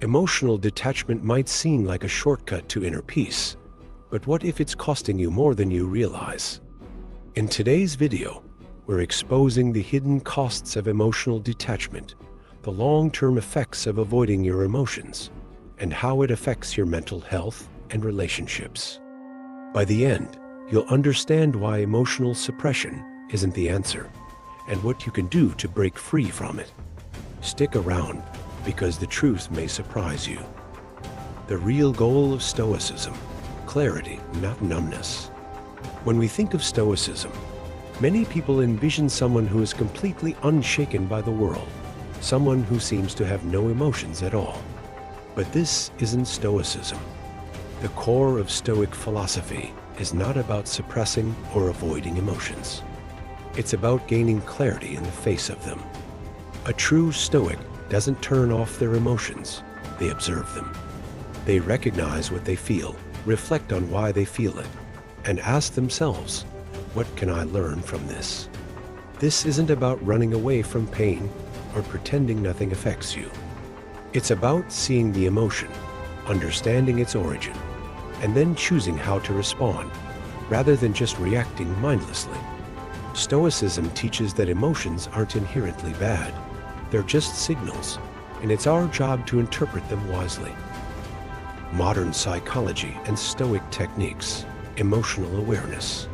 Emotional detachment might seem like a shortcut to inner peace, but what if it's costing you more than you realize? In today's video, we're exposing the hidden costs of emotional detachment, the long-term effects of avoiding your emotions, and how it affects your mental health and relationships. By the end, you'll understand why emotional suppression isn't the answer, and what you can do to break free from it. Stick around, because the truth may surprise you. The real goal of Stoicism: clarity, not numbness. When we think of Stoicism, many people envision someone who is completely unshaken by the world, someone who seems to have no emotions at all. But this isn't Stoicism. The core of Stoic philosophy is not about suppressing or avoiding emotions. It's about gaining clarity in the face of them. A true Stoic doesn't turn off their emotions, they observe them. They recognize what they feel, reflect on why they feel it, and ask themselves, what can I learn from this? This isn't about running away from pain or pretending nothing affects you. It's about seeing the emotion, understanding its origin, and then choosing how to respond, rather than just reacting mindlessly. Stoicism teaches that emotions aren't inherently bad. They're just signals, and it's our job to interpret them wisely. Modern psychology and Stoic techniques. Emotional awareness.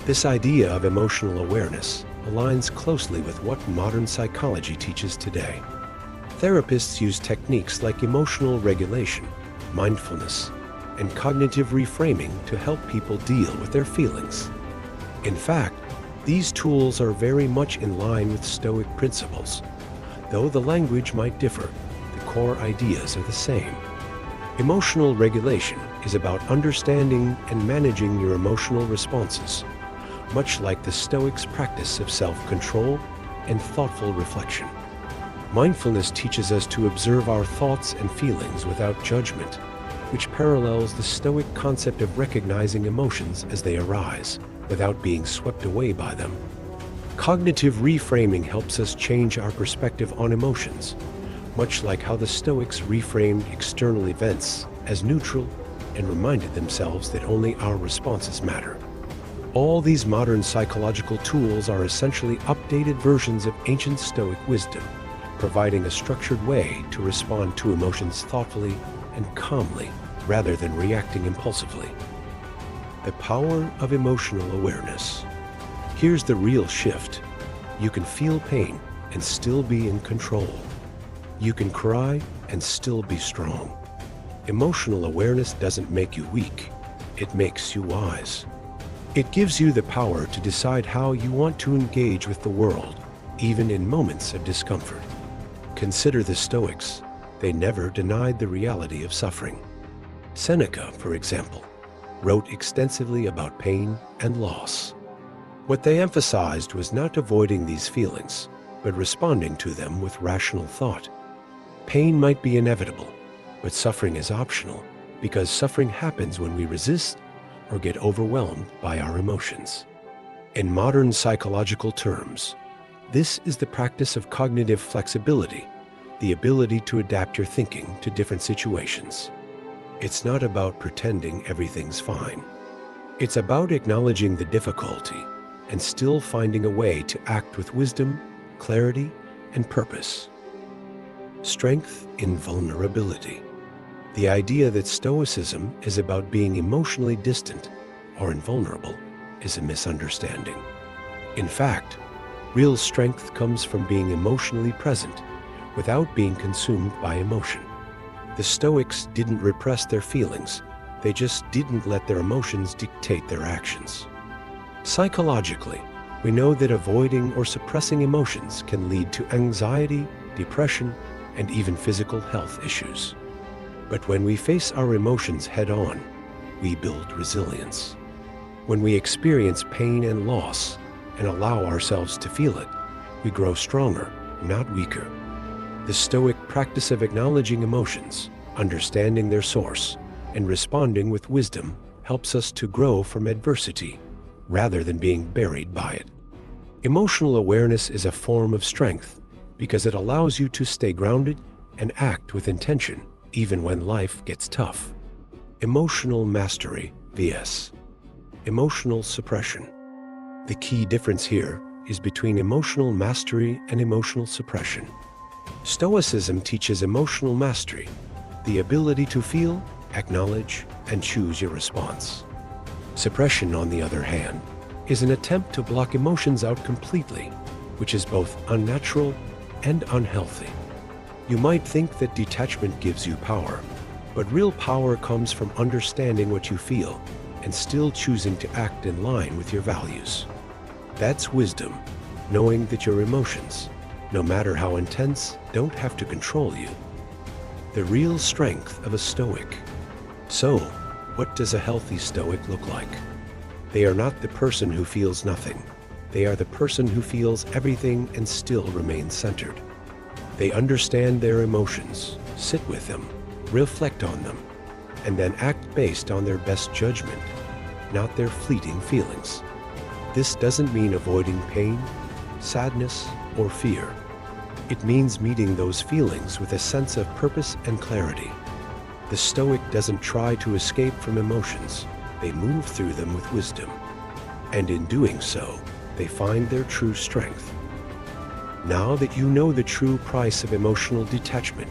This idea of emotional awareness aligns closely with what modern psychology teaches today. Therapists use techniques like emotional regulation, mindfulness, and cognitive reframing to help people deal with their feelings. In fact, these tools are very much in line with Stoic principles. Though the language might differ, the core ideas are the same. Emotional regulation is about understanding and managing your emotional responses, much like the Stoics' practice of self-control and thoughtful reflection. Mindfulness teaches us to observe our thoughts and feelings without judgment, which parallels the Stoic concept of recognizing emotions as they arise, without being swept away by them. Cognitive reframing helps us change our perspective on emotions, much like how the Stoics reframed external events as neutral and reminded themselves that only our responses matter. All these modern psychological tools are essentially updated versions of ancient Stoic wisdom, providing a structured way to respond to emotions thoughtfully and calmly, rather than reacting impulsively. The power of emotional awareness. Here's the real shift. You can feel pain and still be in control. You can cry and still be strong. Emotional awareness doesn't make you weak. It makes you wise. It gives you the power to decide how you want to engage with the world, even in moments of discomfort. Consider the Stoics. They never denied the reality of suffering. Seneca, for example, wrote extensively about pain and loss. What they emphasized was not avoiding these feelings, but responding to them with rational thought. Pain might be inevitable, but suffering is optional, because suffering happens when we resist or get overwhelmed by our emotions. In modern psychological terms, this is the practice of cognitive flexibility, the ability to adapt your thinking to different situations. It's not about pretending everything's fine. It's about acknowledging the difficulty and still finding a way to act with wisdom, clarity, and purpose. Strength in vulnerability. The idea that Stoicism is about being emotionally distant or invulnerable is a misunderstanding. In fact, real strength comes from being emotionally present without being consumed by emotion. The Stoics didn't repress their feelings, they just didn't let their emotions dictate their actions. Psychologically, we know that avoiding or suppressing emotions can lead to anxiety, depression, and even physical health issues. But when we face our emotions head-on, we build resilience. When we experience pain and loss and allow ourselves to feel it, we grow stronger, not weaker. The Stoic practice of acknowledging emotions, understanding their source, and responding with wisdom helps us to grow from adversity, rather than being buried by it. Emotional awareness is a form of strength because it allows you to stay grounded and act with intention even when life gets tough. Emotional mastery vs. emotional suppression. The key difference here is between emotional mastery and emotional suppression. Stoicism teaches emotional mastery, the ability to feel, acknowledge, and choose your response. Suppression, on the other hand, is an attempt to block emotions out completely, which is both unnatural and unhealthy. You might think that detachment gives you power, but real power comes from understanding what you feel and still choosing to act in line with your values. That's wisdom, knowing that your emotions, no matter how intense, don't have to control you. The real strength of a Stoic. So, what does a healthy Stoic look like? They are not the person who feels nothing. They are the person who feels everything and still remains centered. They understand their emotions, sit with them, reflect on them, and then act based on their best judgment, not their fleeting feelings. This doesn't mean avoiding pain, sadness, or fear. It means meeting those feelings with a sense of purpose and clarity. The Stoic doesn't try to escape from emotions. They move through them with wisdom. And in doing so, they find their true strength. Now that you know the true price of emotional detachment,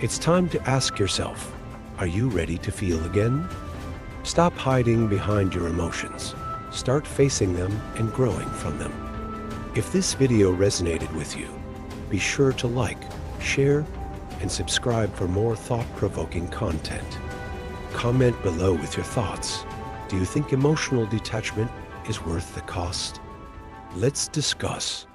it's time to ask yourself, are you ready to feel again? Stop hiding behind your emotions. Start facing them and growing from them. If this video resonated with you, be sure to like, share, and subscribe for more thought-provoking content. Comment below with your thoughts. Do you think emotional detachment is worth the cost? Let's discuss.